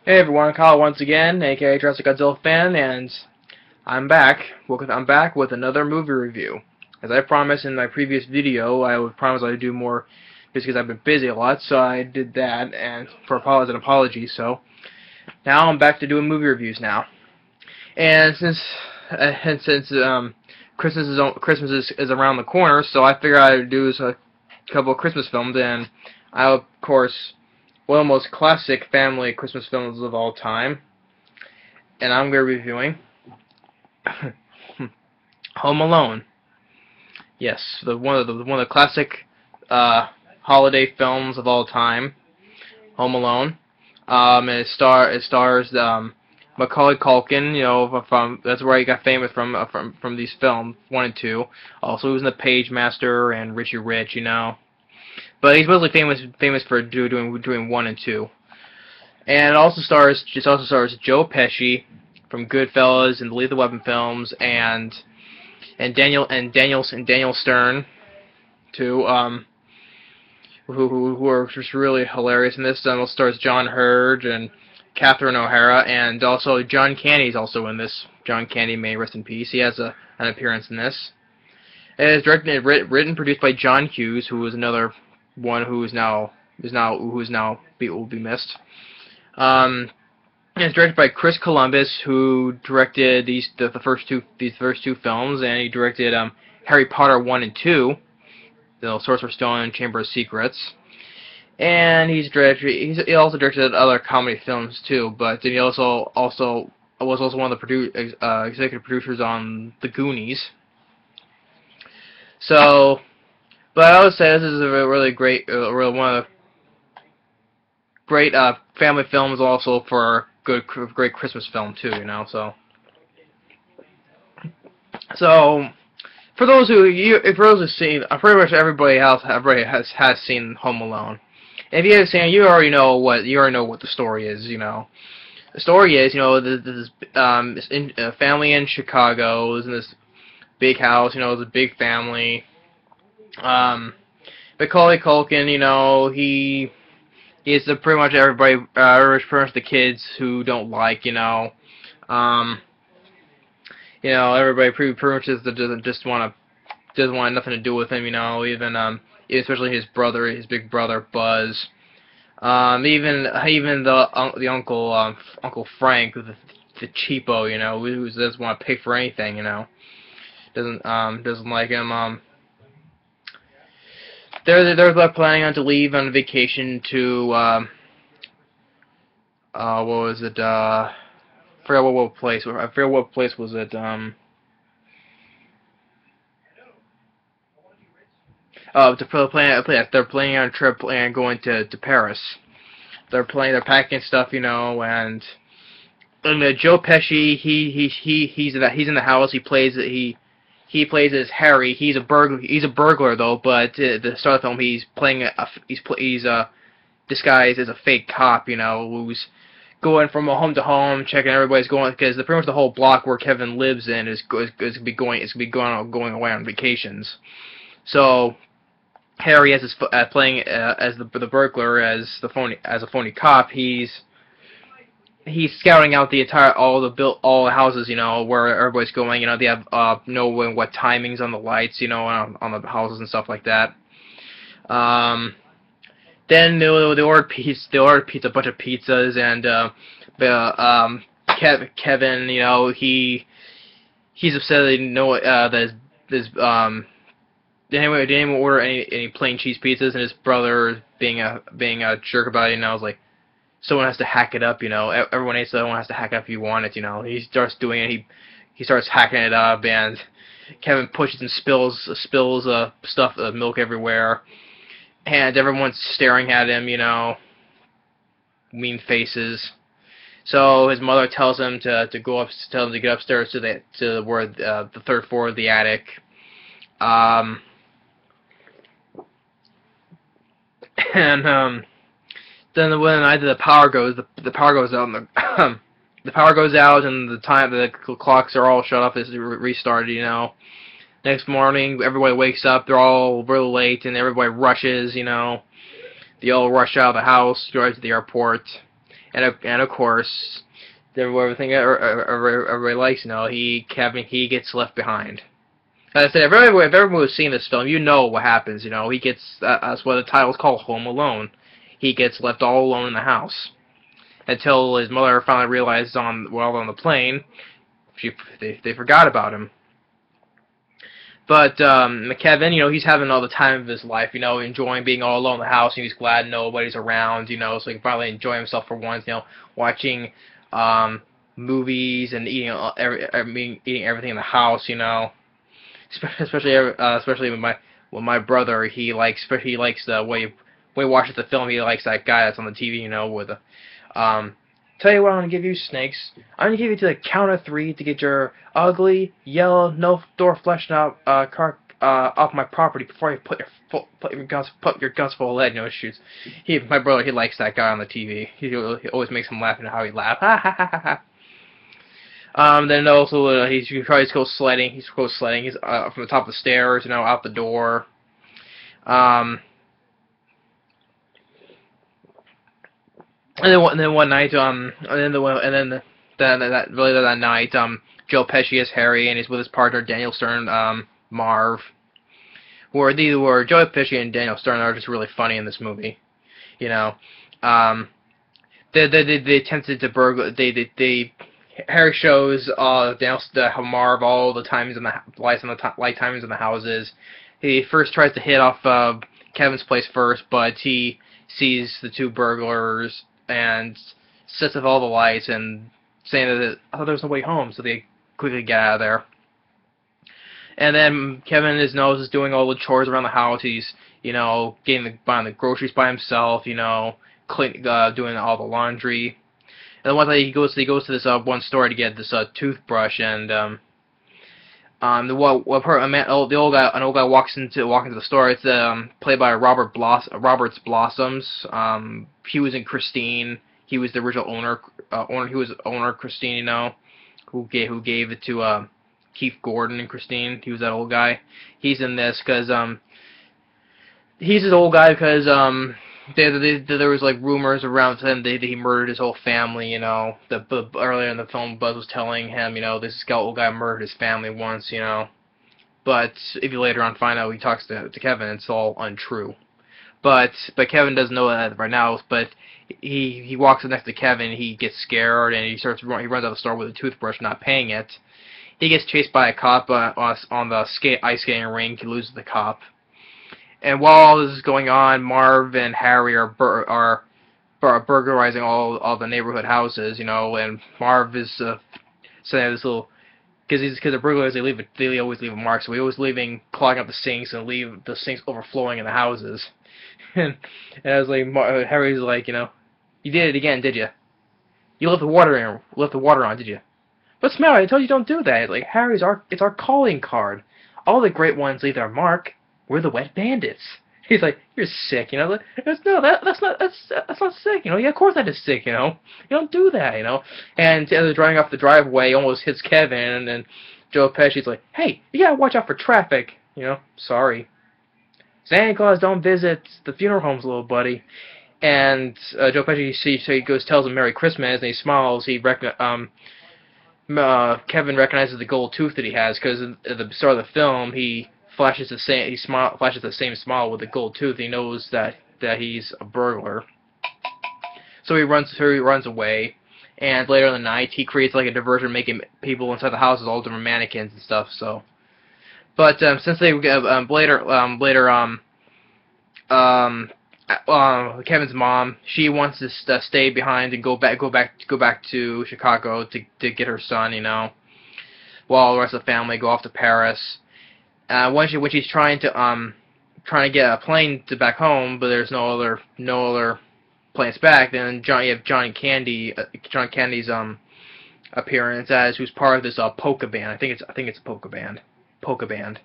Hey everyone, Kyle once again, aka Jurassic Godzilla fan, and I'm back. I'm back with another movie review. As I promised in my previous video, I would promise I'd do more just because I've been busy a lot, so I did that, and for apologies. So now I'm back to doing movie reviews now. And since Christmas is around the corner, so I figured I'd do a couple of Christmas films, and I of course one of the most classic family Christmas films of all time, and I'm going to be reviewing Home Alone. Yes, one of the classic holiday films of all time, Home Alone. And it stars Macaulay Culkin. You know, that's where he got famous from these films 1 and 2. Also, he was in The Page Master and Richie Rich. You know. But he's mostly famous for doing 1 and 2. And it also stars Joe Pesci from Goodfellas and the Lethal Weapon films, and Daniel Stern too, who are just really hilarious in this. And it stars John Hurt and Catherine O'Hara, and also John Candy's also in this. John Candy, may rest in peace. He has an appearance in this. It is directed and written, produced by John Hughes, who was another one who will be missed. It's directed by Chris Columbus, who directed the first two films, and he directed Harry Potter 1 and 2, the Sorcerer's Stone and Chamber of Secrets. And he also directed other comedy films too, but he also was one of the executive producers on The Goonies. So, but I would say this is a really great, one of the great family films, also for great Christmas film too. You know, so for those who've seen, pretty much everybody has seen Home Alone. And if you haven't seen it, you already know what the story is. You know, the story is, this family in Chicago is in this big house. You know, it's a big family. Macaulay Culkin, he's pretty much everybody, pretty much the kids who don't like, everybody pretty much doesn't want nothing to do with him, even especially his big brother Buzz, even the Uncle Frank, the cheapo, who doesn't want to pay for anything, doesn't like him. They're planning on to leave on vacation to what was it? I forgot what place. I forget what place was it. They're planning on a trip and going to Paris. They're packing stuff, and Joe Pesci, he's in the house. He plays as Harry. He's a burglar though, but at the start of the film he's disguised as a fake cop, who's going from home to home, checking everybody's going, because pretty much the whole block where Kevin lives in is going away on vacations. So Harry, as playing as the burglar, as a phony cop, he's scouting out all the houses, where everybody's going. They have knowing what timings on the lights, on the houses and stuff like that. Then they ordered a bunch of pizzas, and Kevin, he's upset that he didn't know that his didn't even order any plain cheese pizzas, and his brother being a jerk about it. I was like, someone has to hack it up, Everyone hates someone has to hack it up if you want it, He starts doing it. He starts hacking it up, and Kevin pushes and spills milk everywhere, and everyone's staring at him, mean faces. So his mother tells him to get upstairs to the third floor of the attic. Then when the night the power goes out, and the power goes out, and the clocks are all shut off. It's restarted. Next morning, everybody wakes up. They're all really late, and everybody rushes. They all rush out of the house, drive to the airport, and of course, everything everybody likes, he gets left behind. As I said, if everyone was seeing this film, you know what happens. He gets that's what the title's called, Home Alone. He gets left all alone in the house until his mother finally realizes while on the plane, they forgot about him. But Kevin, he's having all the time of his life, enjoying being all alone in the house, and he's glad nobody's around, so he can finally enjoy himself for once, watching movies and eating everything in the house, especially with my brother. He likes the way he watches the film. He likes that guy that's on the TV, with the tell you what, I'm going to give you, Snakes. I'm going to give you to the count of 3 to get your ugly, yellow, no-door fleshing out car off my property before you put your guns full of lead. Shoots. My brother, he likes that guy on the TV. He always makes him laugh, how he laughs. Ha ha ha ha ha. Then also, he tries to go sledding. He's from the top of the stairs, out the door. And then one night, that night, Joe Pesci is Harry, and he's with his partner Daniel Stern, Marv. Where Joe Pesci and Daniel Stern are just really funny in this movie, They attempted to burgle. Harry shows Marv all the times in the light timings in the houses. He first tries to hit off Kevin's place first, but he sees the 2 burglars and sets off all the lights and saying that I thought there was no way home, so they quickly get out of there. And then Kevin, his nose, is doing all the chores around the house. He's buying the groceries by himself, doing all the laundry. And then one day he goes to this one store to get this toothbrush, and an old guy walks into the store. It's played by Roberts Blossoms. He was in Christine. He was the original owner. He was owner of Christine, who gave it to Keith Gordon and Christine. He was that old guy. He's in this because he's this old guy because there was like rumors around him that he murdered his whole family. Earlier in the film, Buzz was telling him, this old guy murdered his family once. But if you later on find out he talks to Kevin, it's all untrue. But Kevin doesn't know that right now. But he walks up next to Kevin. He gets scared and he runs out of the store with a toothbrush, not paying it. He gets chased by a cop on the ice skating rink. He loses the cop. And while all this is going on, Marv and Harry are burglarizing all the neighborhood houses, and Marv is saying this little, because the burglars they always leave a mark, so he always clogging up the sinks and leave the sinks overflowing in the houses. and I was like, Harry's like, you did it again, did you? You left the water on, did you? What's the matter? I told you don't do that. It's like, Harry, it's our calling card. All the great ones leave their mark. We're the wet bandits. He's like, you're sick, Like, no, that's not sick, Yeah, of course that is sick, You don't do that, And as they're driving off the driveway, almost hits Kevin, and Joe Pesci's like, hey, you gotta watch out for traffic, Sorry. Santa Claus don't visit the funeral homes, little buddy. And Joe Pesci tells him Merry Christmas, and he smiles. Kevin recognizes the gold tooth that he has because at the start of the film he flashes the same smile with the gold tooth. He knows that he's a burglar, so he runs away. And later in the night, he creates like a diversion, making people inside the houses all different mannequins and stuff. So, but since they Kevin's mom, she wants to stay behind and go back to Chicago to get her son, while the rest of the family go off to Paris. When she's trying to get a plane to back home, but there's no other planes back, then you have John Candy's appearance as who's part of this polka band. I think it's a polka band.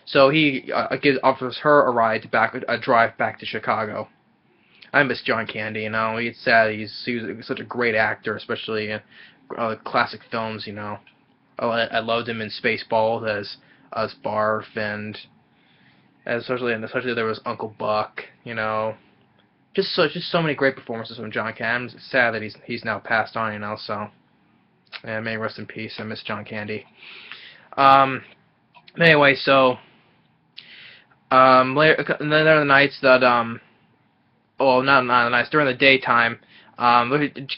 So he offers her a ride a drive back to Chicago. I miss John Candy, It's sad. He was such a great actor, especially in classic films, I loved him in Spaceballs as Barf, and especially there was Uncle Buck, just so many great performances from John Candy. I'm sad that he's now passed on, you know. So, yeah, may he rest in peace. I miss John Candy. Anyway, so later, and then there are the nights that well, not the nights, during the daytime.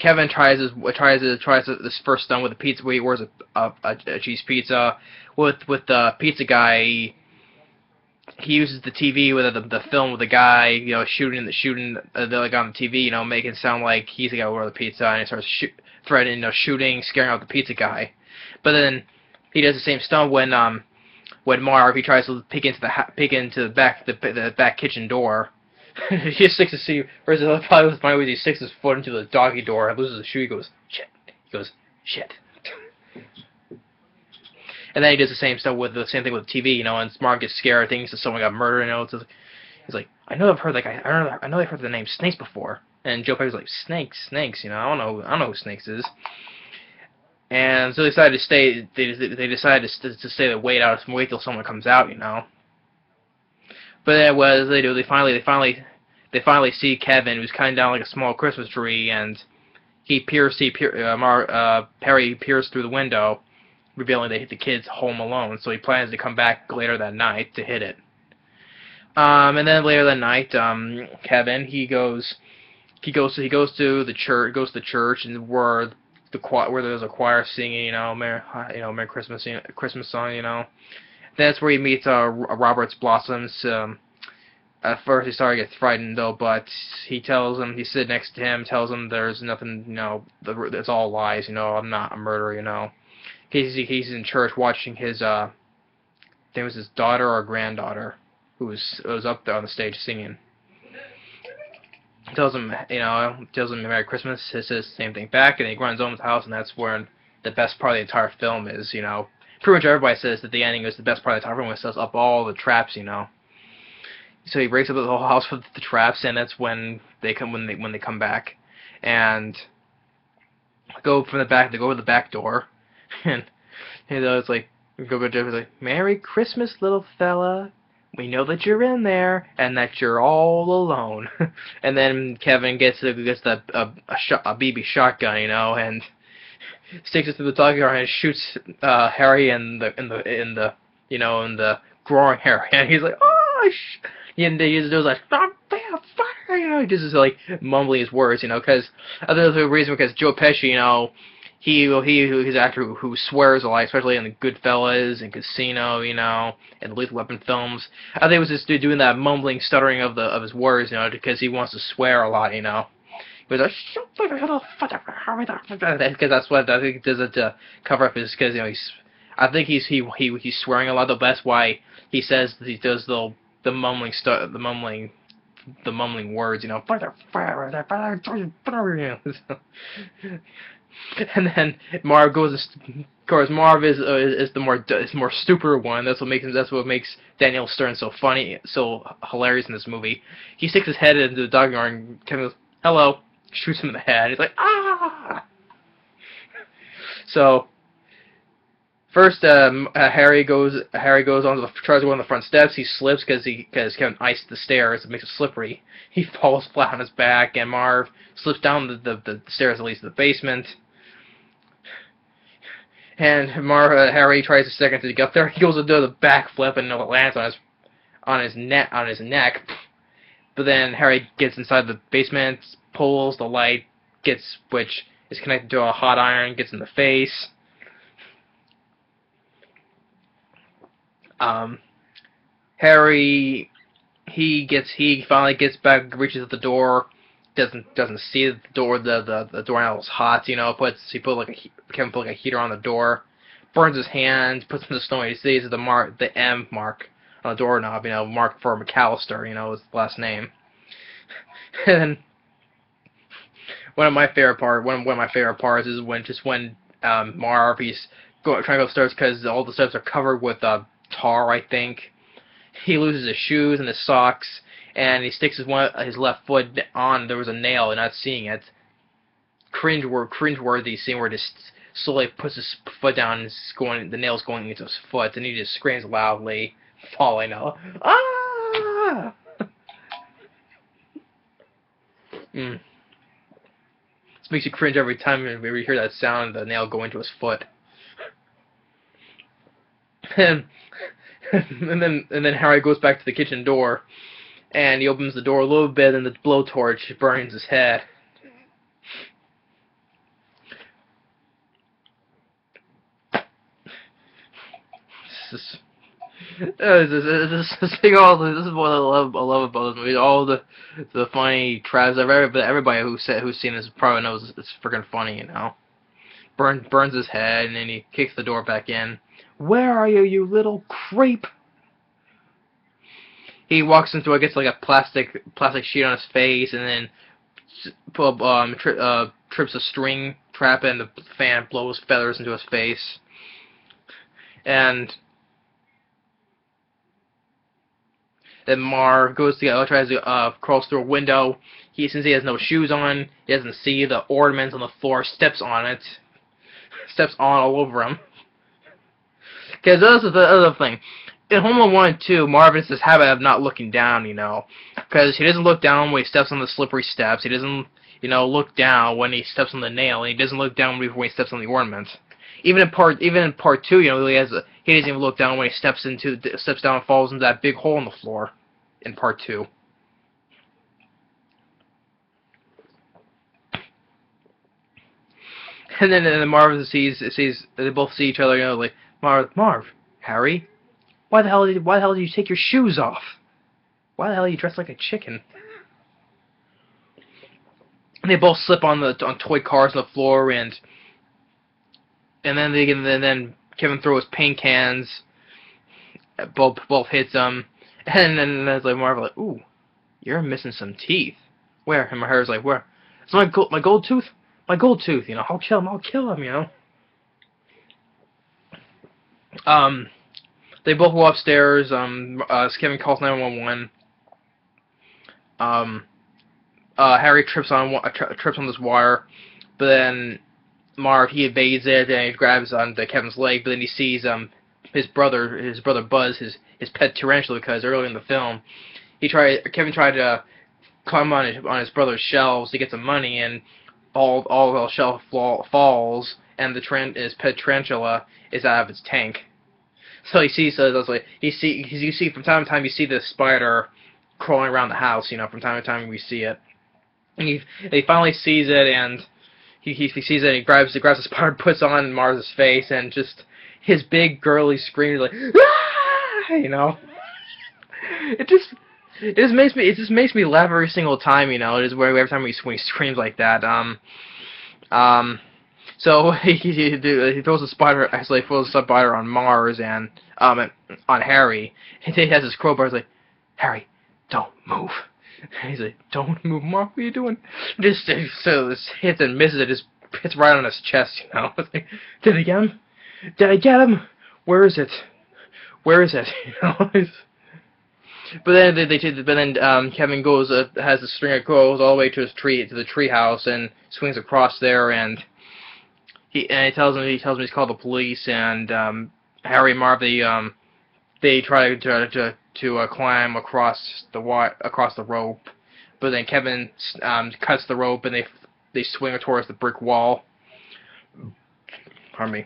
Kevin tries this first stunt with a pizza where he orders a cheese pizza with the pizza guy. He uses the TV with the film with the guy, you know, shooting the like on the TV, you know, making it sound like he's the guy who ordered the pizza, and he starts threatening, you know, shooting, scaring out the pizza guy. But then he does the same stunt when Marv, he tries to peek into the back kitchen door. He just sticks his first probably was funny was he sticks his foot into the doggy door and loses the shoe. He goes shit. He goes shit. And then he does the same stuff with the same thing with the TV, you know. And Marv gets scared, thinks that someone got murdered. You know, he's like, I know I've heard I know I've heard the name Snakes before. And Joe Pesci's like, Snakes. You know, I don't know who Snakes is. And so they decided to stay. They decided to stay the wait till someone comes out, you know. But then what they do? They finally see Kevin, who's cutting down like a small Christmas tree, and Perry peers through the window, revealing that the kid's home alone. So he plans to come back later that night to hit it. And then later that night, Kevin he goes to the church, and where there's a choir singing, you know, Merry Christmas, Christmas song, you know. That's where he meets Robert's Blossoms. At first he started to get frightened though, but he sits next to him, tells him there's nothing, you know, it's all lies, you know, I'm not a murderer, you know. He's in church watching his, I think it was his daughter or granddaughter, who was up there on the stage singing. Tells him Merry Christmas. He says the same thing back, and he runs home to the house, and that's where the best part of the entire film is, you know. Pretty much everybody says that the ending is the best part of the entire film. It sets up all the traps, you know. So he breaks up the whole house with the traps, and that's when they come back, and go from the back. They go to the back door, and you know, it's like it's like Merry Christmas, little fella. We know that you're in there and that you're all alone. And then Kevin gets a BB shotgun, you know, and sticks it through the dog yard and shoots Harry in the groin area. And he's like, oh, and he just does like, fire, you know, he just is like mumbling his words, you know, because the reason because Joe Pesci, you know, he's an actor who swears a lot, especially in the Goodfellas and Casino, you know, and the Lethal Weapon films. I think it was just doing that mumbling, stuttering of his words, you know, because he wants to swear a lot, you know. He was like, because that's what I think he does it to cover up his, because you know I think he's swearing a lot. That's why he says he does the mumbling the mumbling words, you know. And then Marv goes. Of course, Marv is the more stupider one. That's what makes Daniel Stern so funny, so hilarious in this movie. He sticks his head into the dog yard and Kevin goes, "Hello," shoots him in the head. He's like, "Ah!" So first, Harry goes tries to go on the front steps. He slips because Kevin iced the stairs. It makes it slippery. He falls flat on his back, and Marv slips down the stairs that leads to the basement. And Harry tries a second to get up there. He goes to do the backflip and it lands on his neck. But then Harry gets inside the basement, pulls the light, which is connected to a hot iron, gets in the face. Harry, he finally gets back, reaches at the door, doesn't see the door. The doorknob is hot, you know. Kevin put like a heater on the door, burns his hand, puts in the snow. He sees the M mark on the doorknob, you know, marked for McAllister, you know, his last name. And one of my favorite parts is when Marv he's trying to go upstairs because all the steps are covered with tar, I think. He loses his shoes and his socks, and he sticks his left foot on. There was a nail, and not seeing it. Cringeworthy scene where he just slowly puts his foot down, and the nail's going into his foot, and he just screams loudly, falling out. Ah! Mm. This makes you cringe every time you hear that sound, the nail go into his foot. and then Harry goes back to the kitchen door, and he opens the door a little bit, and the blowtorch burns his head. This is this is what I love about this movie. All the funny traps. Everybody who's seen this probably knows it's freaking funny. Burns his head, and then he kicks the door back in. Where are you, you little creep? He walks into, I guess, like a plastic sheet on his face, and then trips a string trap, and the fan blows feathers into his face. And then Marv tries to crawls through a window. Since he has no shoes on, he doesn't see the ornaments on the floor, steps on all over him. Because this is the other thing. In Home Alone 1 and 2, Marvin has this habit of not looking down, because he doesn't look down when he steps on the slippery steps. He doesn't, look down when he steps on the nail, and he doesn't look down when he steps on the ornament. Even in part 2, he doesn't even look down when he steps down and falls into that big hole in the floor. In part 2. And then Marv sees they both see each other, like Marv, Harry, why the hell did you take your shoes off? Why the hell are you dressed like a chicken? And they both slip on toy cars on the floor, and then Kevin throws paint cans. Both hits them, and then it's like Marv like, ooh, you're missing some teeth. Where? And my hair's like, where? It's my gold tooth. My gold tooth. I'll kill him. They both go upstairs. Kevin calls 911. Harry trips on this wire, but then Marv, he evades it, and he grabs onto Kevin's leg. But then he sees his brother Buzz, his pet tarantula, because earlier in the film, Kevin tried to climb on his brother's shelves to get some money, and all the shelf falls, and his pet tarantula is out of its tank. So you see from time to time you see the spider crawling around the house. From time to time we see it, and he finally sees it, and he sees it, and he grabs the spider, puts on Mars's face, and just his big girly scream, like, ah! It just makes me laugh every single time. It is every time when he screams like that. So he throws a spider. Actually, throws a spider on Mars and on Harry. And he has his crowbar. He's like, Harry, don't move. And he's like, don't move, Mark. What are you doing? So this hits and misses. It just hits right on his chest. It's like, did I get him? Did I get him? Where is it? Where is it? But then Kevin has a string that goes all the way to the tree house, and swings across there, and he tells him he's called the police, and Harry and Marv they try to climb across the rope, but then Kevin cuts the rope, and they swing towards the brick wall. Pardon me.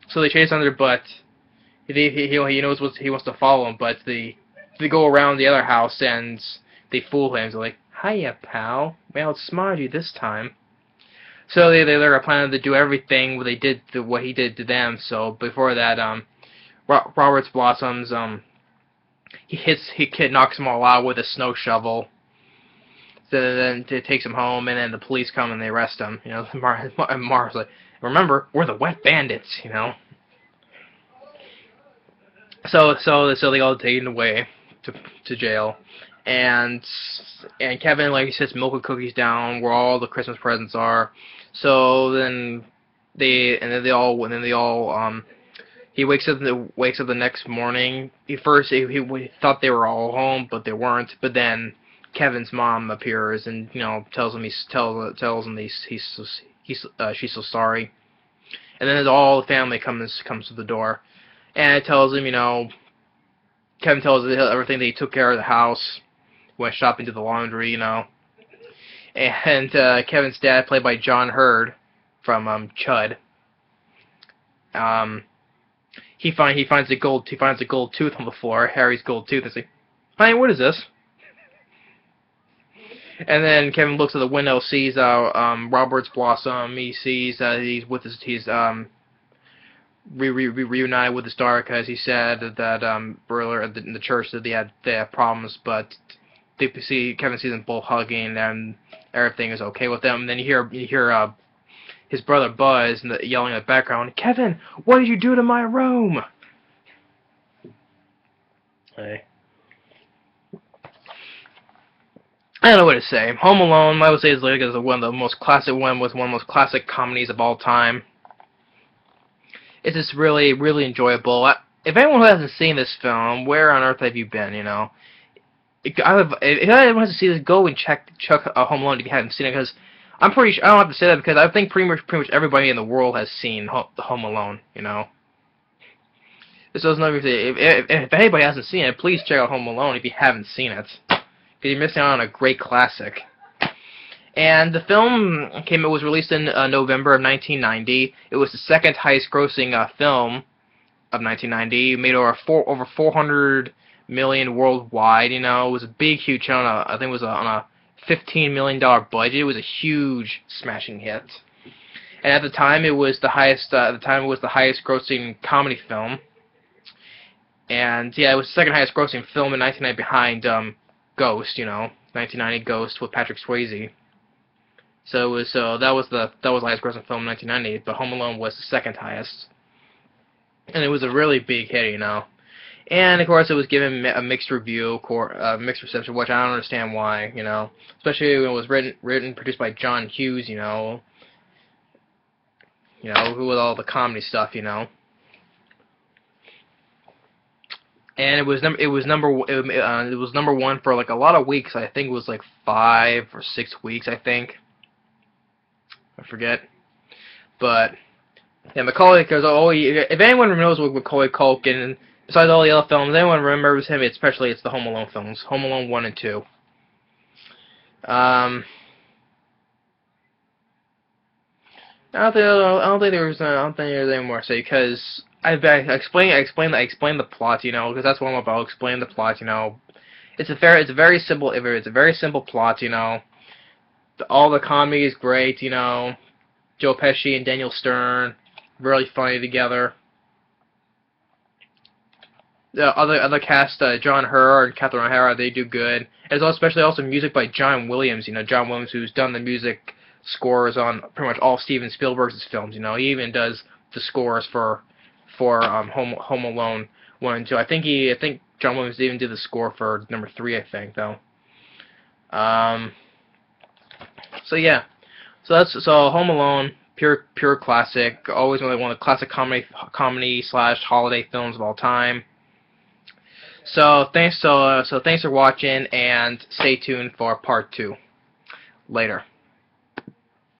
So they chase under, but he knows he wants to follow him, but they go around the other house, and they fool him. They're like, hiya, pal. We outsmarted you this time. So they're planning to do everything what he did to them. So before that, Roberts Blossoms he knocks them all out with a snow shovel. So then it takes him home, and then the police come and they arrest him. And Marv's like, remember, we're the wet bandits. So they all taken away to jail, and Kevin, like he says, milk and cookies down where all the Christmas presents are. So then he wakes up the next morning. He thought they were all home, but they weren't. But then Kevin's mom appears and tells him she's so sorry. And then all the family comes to the door, and it tells him Kevin tells him everything that he took care of the house, went shopping to the laundry, And Kevin's dad, played by John Hurd from Chud, he finds a gold tooth on the floor, Harry's gold tooth, and says, "Honey, what is this?" And then Kevin looks at the window, sees Robert's Blossom. He sees he's reunited with his daughter, because he said that earlier in the church that they had problems, but Kevin sees them both hugging and everything is okay with them. And then you hear his brother Buzz yelling in the background, "Kevin, what did you do to my room?" Hey. I don't know what to say. Home Alone, I would say, is one of the most classic comedies of all time. It's just really, really enjoyable. If anyone who hasn't seen this film, where on earth have you been? You know, if anyone has to see this, go and check Home Alone if you haven't seen it. Because I'm pretty sure I don't have to say that, because I think pretty much everybody in the world has seen Home Alone. You know. So if anybody hasn't seen it, please check out Home Alone if you haven't seen it, because you're missing out on a great classic. And the film was released in November of 1990. It was the second highest grossing film of 1990. It made over 400 million worldwide. You know, it was a big, huge on I think it was on a $15 million budget. It was a huge smashing hit. And at the time, it was the highest. Grossing comedy film. And yeah, it was the second highest grossing film in 1990 behind Ghost. You know, 1990 Ghost with Patrick Swayze. So that was the highest grossing film in 1990, but Home Alone was the second highest, and it was a really big hit, you know. And of course, it was given a mixed review, mixed reception, which I don't understand why, you know. Especially when it was produced by John Hughes, you know, who with all the comedy stuff, you know. And it was number one for like a lot of weeks. I think it was like 5 or 6 weeks, I think. I forget, but yeah, Macaulay. Because if anyone knows what Macaulay Culkin, besides all the other films, anyone remembers him, especially it's the Home Alone films, Home Alone 1 and 2. I don't think there's any more to say, because I explain the plot, you know, because that's what I'm about. Explain the plot, you know. It's a very simple plot, you know. All the comedy is great, you know. Joe Pesci and Daniel Stern, really funny together. The other cast, John Hara and Catherine Hara, they do good. And there's especially also music by John Williams, you know, John Williams, who's done the music scores on pretty much all Steven Spielberg's films, you know. He even does the scores for Home Alone 1 and 2. I think John Williams even did the score for number 3, I think, though. So yeah, so Home Alone, pure classic. Always one of the classic comedy / holiday films of all time. So thanks for watching, and stay tuned for part 2 later.